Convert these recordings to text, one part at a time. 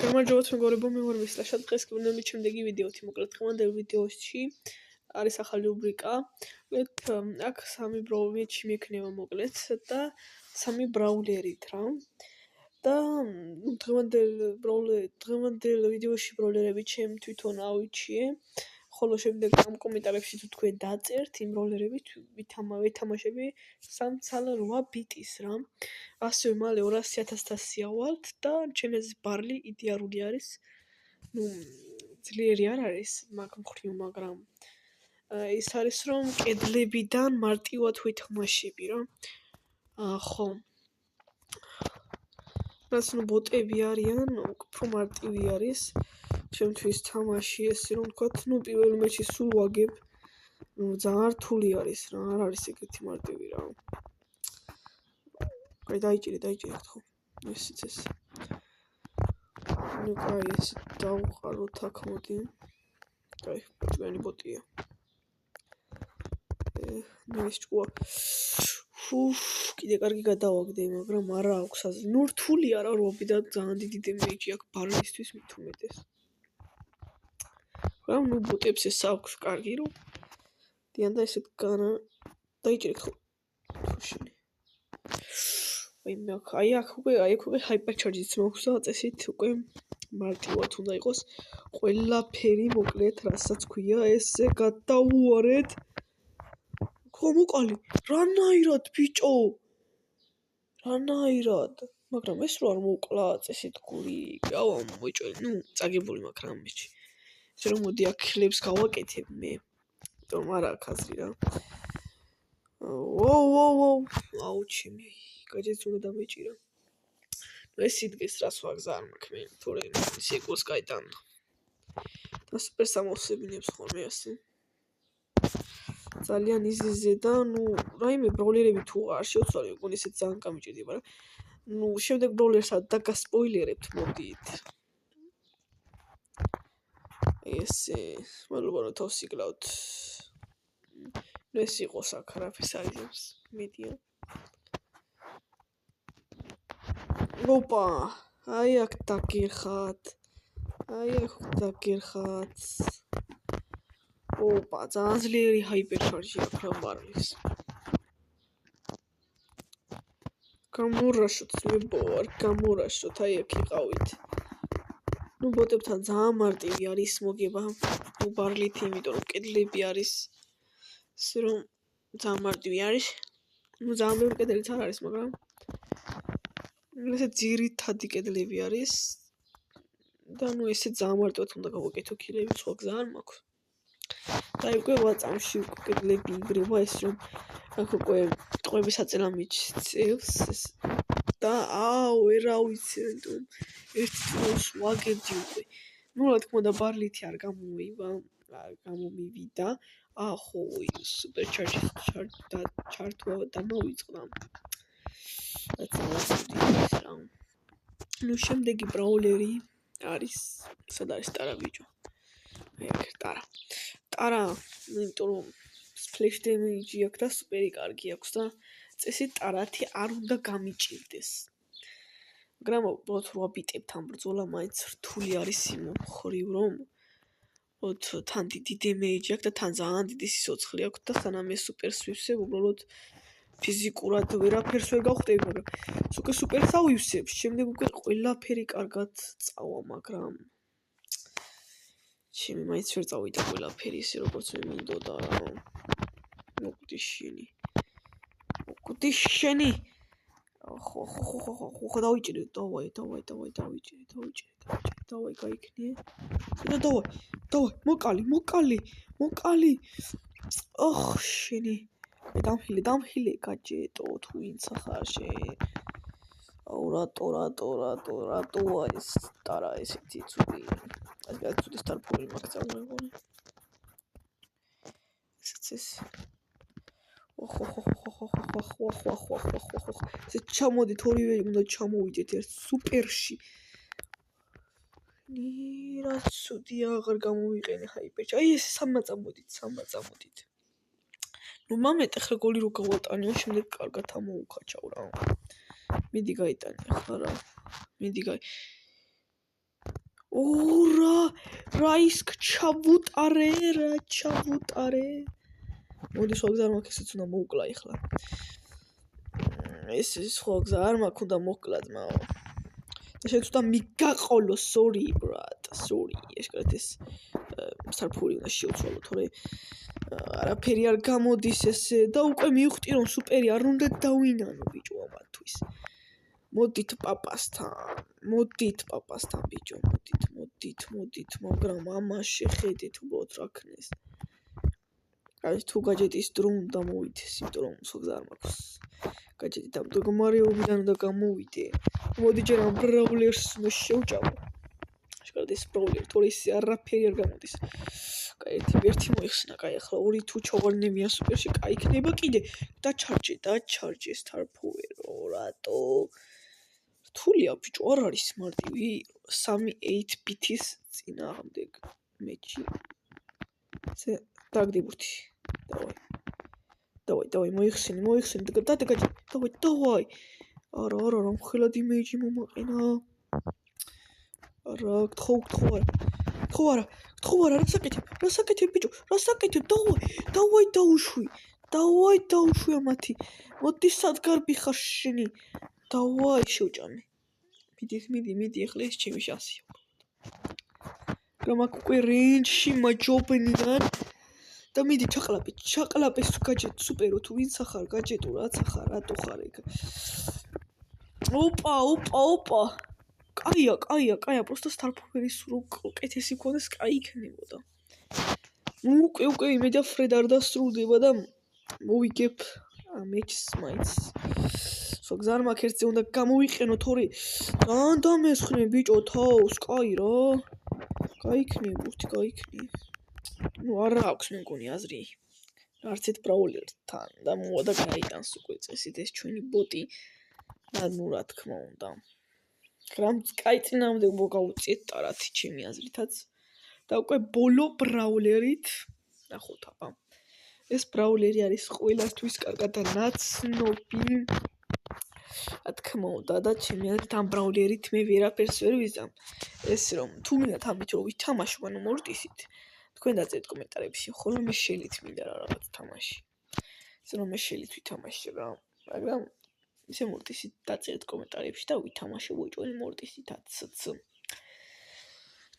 გამარჯობა მეგობრებო, მე ვარ მისლაშა. დღეს გვინდომით შემდეგი ვიდეოთი მოკლედ დღევანდელ ვიდეოში არის ახალი რუბრიკა. აქ სამი ბროლვიჩი მექნება მოკლედ და სამი ბრაულერით რა. და დღევანდელ ვიდეოში ბროლერები ჩემ თვითონ ავიჩიე. ხოლო შემდეგ ამ კომენტარებში თუ თქვენ დაწერთ იმ ბროლერებით ვითამაშები 3-8 ბიტის რა. ასევე მალე 200,000 სიავალთ და ჩემი აზრით ბარლი იდეალური არის. ძლიერი არ არის მაგ მხრივ, მაგრამ ის არის რომ კედლებიდან მარტივად ვითამაშები რა. ხო. რაც ბოტები არიან, უფრო მარტივი არის. ჩემთვის თამაში ესე რომ ვთქვათ, პირველ მეჩი სულ ვაგებ. ძალიან რთული არის რა, არ არის ეგეთი მარტივი რა. დაიჭირეთ ხო. ესეც ეს. კაი, ეს დავყაროთ აქ მოდი. კაი, ჩვენი ბოტია. ეს ჭკუა. კიდე კარგი გადავაგდე, მაგრამ არა აქვს აზრი. რთული არა რობი და ძალიან დიდი დემეიჯი აქვს ბარლისთვის მით უმეტეს. მაგრამ ბოტებს ეს აქვს კარგი რომ დიან და ესეთ დაიჭირეთ ხო. შენი. აი აქ უკვე ჰაიპერჩარჯიც მაქვს და წესით უკვე მარტივად უნდა იყოს ყველაფერი მოკლედ რასაც ქვია ესე გადავუარეთ. ხო მოკალი, რანაირად ბიჭო? რანაირად? მაგრამ ეს რო არ მოკლა წესით გური, გავა მოიჭრე, წაგებული მაქვს რა მეჩი. ესე რომ მოდი აქ ხლებს გავაკეთებ მე. იმიტომ არა აქ აზრი რა. აუჩი მე. გაჯეც უნდა დამეჭირა. ეს იდგეს რას ვაგზავნ მაქვს მე, თორე სიკვოს გაიტანა. და სუპერ სამოსებინებს ხოლმე ასე. ძალიან იზიზე და რაიმე ბროლერები თუ არ შევცვალე, უკვე ისეთ ძალიან გამიჭირდება, მაგრამ შემდეგ ბროლერსა დაგასპოილერებთ მოდით. ესე, მადლობა რომ თავს იგლავთ. ეს იყოს აქ რაფის არის მედია. ოპა, აი აქ დაგერხათ. ოპა, ძალიან ძლიერი ჰაიპერჩარჯი აქვს რა ბარლის. გამორაშოთ, მებოარ, გამორაშოთ, აი აქ იყავით. ბოტებთან ძალიან მარტივი არის მოგება. ბარლით, იმიტომ რომ კედლები არის. ესე რომ ძალიან მარტივი არის. ძალიან ბევრი კედლიც არ არის, მაგრამ ესე ძირითადი კედლები არის. და ესე ძალიან მარტივად უნდა გავაკეთო ქილები, სხვა გზა არ მაქვს. და უკვე ვაწამში კედლები იგრევა ეს რომ აქ უკვე ტყვების აწელა მიჩნევს და ვერა ვიცი რატომ ერთი თავს ვაგებდი უკვე. რა თქმა უნდა ბარლითი არ გამომივიდა. ხო, სუპერ ჩარტვა დამავიწყდა. შემდეგი ბრაულერი არის სად არის ტარა ბიჭო? ტარა, იმიტომ რომ სპლეშ დემეიჯი აქვს და სუპერი კარგი აქვს და წესით ტარათი არ უნდა გამიჭირდეს. მაგრამ უბრალოდ 8 ბიტებთან ბრძოლა მაინც რთული არის იმ მხრივ რომ თან დიდი დემეიჯი აქვს და თან ძალიან დიდი სიცოცხლე აქვს და სანამ ეს სუპერს ვივსებ უბრალოდ ფიზიკურად ვერაფერს ვერ გავხდები, მაგრამ უკვე სუპერს ავივსებ, შემდეგ უკვე ყველაფერი კარგად წავა, მაგრამ ჩემი მაინც ვერ წავიდა ყველაფერი ისე როგორც მე მინდოდა რა. მოკვდი შენი. ხო დავიჭირე, დავაი, გაიქნიე. დავაი, მოკალი. შენი. დამხილე, გაჯეტო, თუ ვინც ხარ შენ. რატო არის ტარა ესეთი ცუდი. აი ცუდი სტარფული მაქვს წამოიღონე. ეს. ჩამოდით ორივე უნდა ჩამოვიჭეთ ერთ სუპერში. რა ცუდია აღარ გამოვიყენე ჰაიპერჩი. აი ეს 3 წამოდით. მამეთ ახლა გოლი რო გავატანიო, შემდეგ კარგად ამოუქაჩავ რა. მიდი გაიტანე ახლა რა. რა ის ჩავუტარე მოდი სხვა გზა არ მაქვს ესეც უნდა მოვკლა ეხლა ეს სხვა გზა არ მაქვს უნდა მოვკლა ძმაო და შეცვლა მიგაყოლო sorry brat sorry ესკრეთ ეს სარფური უნდა შევცვალო თორე არაფერი არ გამოდის ესე და უკვე მივხვდი რომ სუპერი არ უნდა დავინანო ბიჭო ამათვის მოდით პაპასთან ბიჭო მოდით მაგრამ ამას შეხედეთ უბრალოდ რა ქნეს აი თუ გაჯეტის დრო უნდა მოვიდეს იმიტომ რომ სხვა გზა არ მაქვს გაჯეტი და მდგომარეობიდან უნდა გამოვიდე მოდი ჯერ ამ ბრაულერს შევჭამო შეგარდ ეს ბრაულერი თორე ისე არაფერი არ გამოდის კაი ერთი მოიხსნა კაი ახლა ორი თუ ჩავარნებია სუპერში კაი იქნება კიდე დაჩარჯე სტარფუერო რატო რთულია ბიჭო არ არის მარტივი 3 8-ბიტის წინააღმდეგ მეჩი ზე დაგდიბურთი დავай მოიხსენი დავай არა მხოლოდ იმეიჯი მომაყენა არა გთხოვ არა რა საკეთებ ბიჭო რა საკეთებ დავай დაუშვი ამათი მოდი სად გარბი ხარ შენი დავай შევჭამე მიდი ახლა ეს ჩემი შანსია მაგრამ აქ უკვე რენჯში მაჯობნიან და მიდი ჩაყლაპე გაჯეტ სუპერო თუ ვინც ახარ გაჯეტო რაც ახარ რატო ხარ ეგ ოპა კაია просто სტარფუერის რო კეთესი ქონდეს კაი იქნებოდა უკვე იმედა ფრედ არ დასრულდება და მოვიგებ მეჩს მაინც სხვა გზა არ მაქვს ერთზე უნდა გამოვიყენო თორე ძალიან დამესხნე ბიჭო თავს კაი რა გაიქნე ну არა აქვს მე მგონი აზრი არც ერთ ბრაულერთან და მოვა და გაიტანს უკვე წესით ეს ჩვენი ბოტი და ну რა თქმა უნდა მაგრამ კაი წინამდე მოგაუწიეთ ტარათი ჩემი აზრითაც და უკვე ბოლო ბრაულერით ნახოთ აბა ეს ბრაულერი არის ყველასთვის კარგად და ნაცნობი რა თქმა უნდა და ჩემი აზრით ამ ბრაულერით მე ვერაფერს ვერ ვიზამ ეს რომ თუ მინდათ ამით რომ ვითამაშო ანუ მორტისით თქვენ დაწერთ კომენტარებში ხოლმე მე შელით მინდა რაღაც თამაში ეს რომ მე შელით ვითამაშე რა მაგრამ ისე მორტისით დაწერთ კომენტარებში და ვითამაშე ბოჭორი მორტისითაც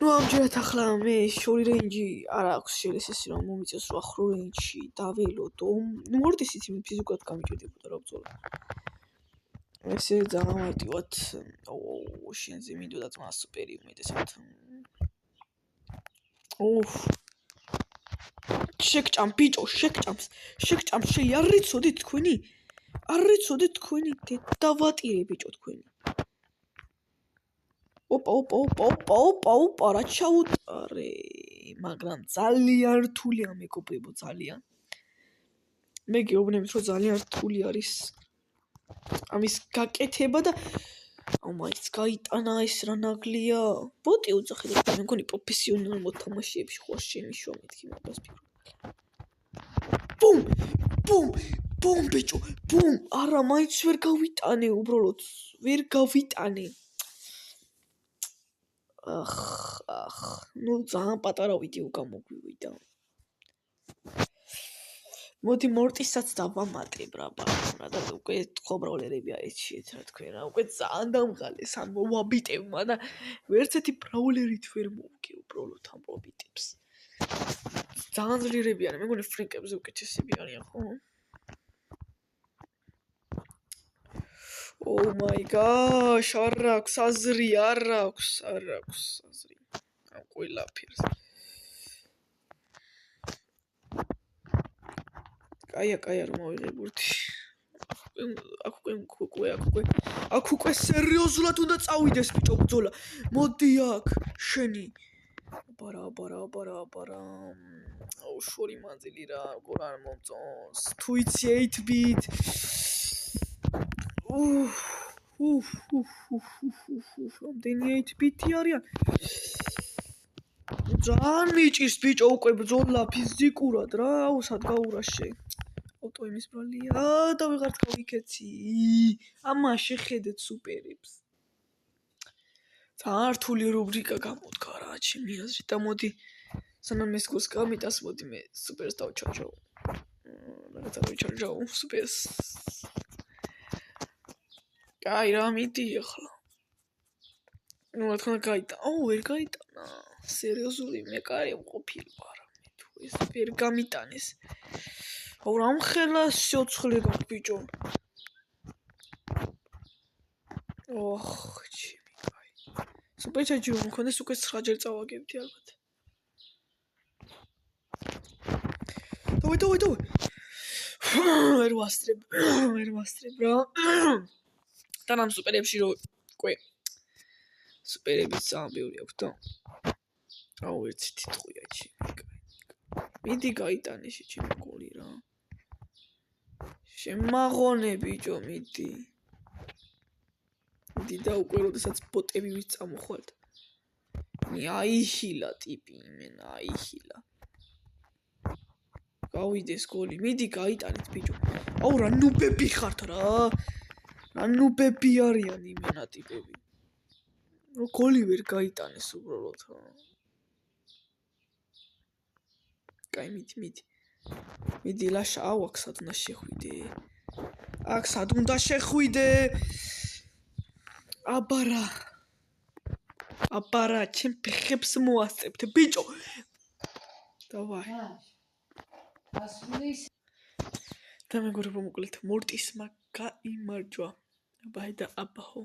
ну ამჯერად ახლა მე შორი რეინჯი არ აქვს შეიძლება რომ მომიწევს რომ ახრო რეინჯში დაველოდო ну მორტისით მე ფიზიკურად გამიჭირდებოდა რა ბრძოლა ესე ძალიან მარტივად შენზე მინდოდა ძმა სუპერი უმეტესად შეგჭამ ბიჭო შეგჭამს შეიძლება არ რიცოდით თქვენი დავატირე ბიჭო თქვენი ოპა რა ჩაუტარე მაგრამ ძალიან რთულია მეგობრებო ძალიან მე გეუბნებით რომ ძალიან რთული არის ამის გაკეთება და მაინც გაიტანა ეს რა ნაგლია ბოტი უძახილებ მე მგონი პროფესიონალ მოთამაშეებში ხო შემიშვა მეთქი მაგას ბუმ ბიჭო ბუმ არა მაინც ვერ გავიტანე უბრალოდ ვერ გავიტანე ну ძალიან პატარა ვიდეო გამოგვივიდა მოდი მორტისაც დავამატებ რა ბატონო და უკვე ხო ბრაულერები აიჩიეთ რა თქვენ რა უკვე ძალიან დამღალეს ამ მოვაბიტებმა და ვერცეთი ბრაულერით ვერ მოვგე უბრალოდ ამ მოვაბიტებს ძალიან ძლიერები არიან მე მგონი ფრინკებზე უკეთესები არიან ხო Oh my gosh, არ აქვს აზრი. ამ ყველაფერს. კაია რომ მოვიღებურთი. აქ უკვე სერიოზულად უნდა წავიდეს ბიჭო ბრძოლა. მოდი აქ შენი. აბარა. აუ შორი მანძილი რა, როგორ არ მომწონს. თუ იცი 8-bit. რამდენი 8-bit არიან? ძალიან მიჭირს ბიჭო უკვე ბრძოლა ფიზიკურად რა, აუ სად გაურაშე. ავტოიმის ბრალია და ვიღარც გავიქეცი. ამას შეხედეთ სუპერებს. ძალიან რთული რუბრიკა გამოდგა რა ჩემი აზრით და მოდი სანამ ეს გოს გამიტას მოდი მე სუპერს დავჩარჯავ რაღაცა დავჩარჯავ სუპერს კაი რა მიდი ახლა ну რა თქმა უნდა გაიტანა ვერ გაიტანა სერიოზული მე კარი მყოფილი ვარ მე თუ ეს ვერ გამიტანეს აუ რამ ხელა სიცოცხლე გაქვს ბიჭო ოხ ჩემი კაი სუპერ ჩაჯი მომქონდეს უკვე 9 ჯერ წავაგებდი ალბათ დავი ვერ ვასწრებ რა თანამ სუპერებში რო ყვე სუპერებიც ძალიან ბევრი აქვს და აუ ერთი თითხვია ჩემი კაი მიდი გაიტანე ჩემი გოლი რა შემაღონე ბიჭო მიდი და უკვე როდესაც ბოტები ვის წამოხვალთ აიხილა ტიპი იმენა აიხილა გავიდეს გოლი მიდი გაიტანეთ ბიჭო აუ რა ნუბები ხართ რა ნუბები არიან იმენა ტიპები რო გოლი ვერ გაიტანეს უბრალოდ კაი მიდი ლაშა აუ აქ სად უნდა შეხვიდე აბარა ჩემ ფეხებს მოასწრებთ ბიჭო დავაი ასulis და მეგობრებო მოკლედ მორტისმა გაიმარჯვა აბაი და აბაჰო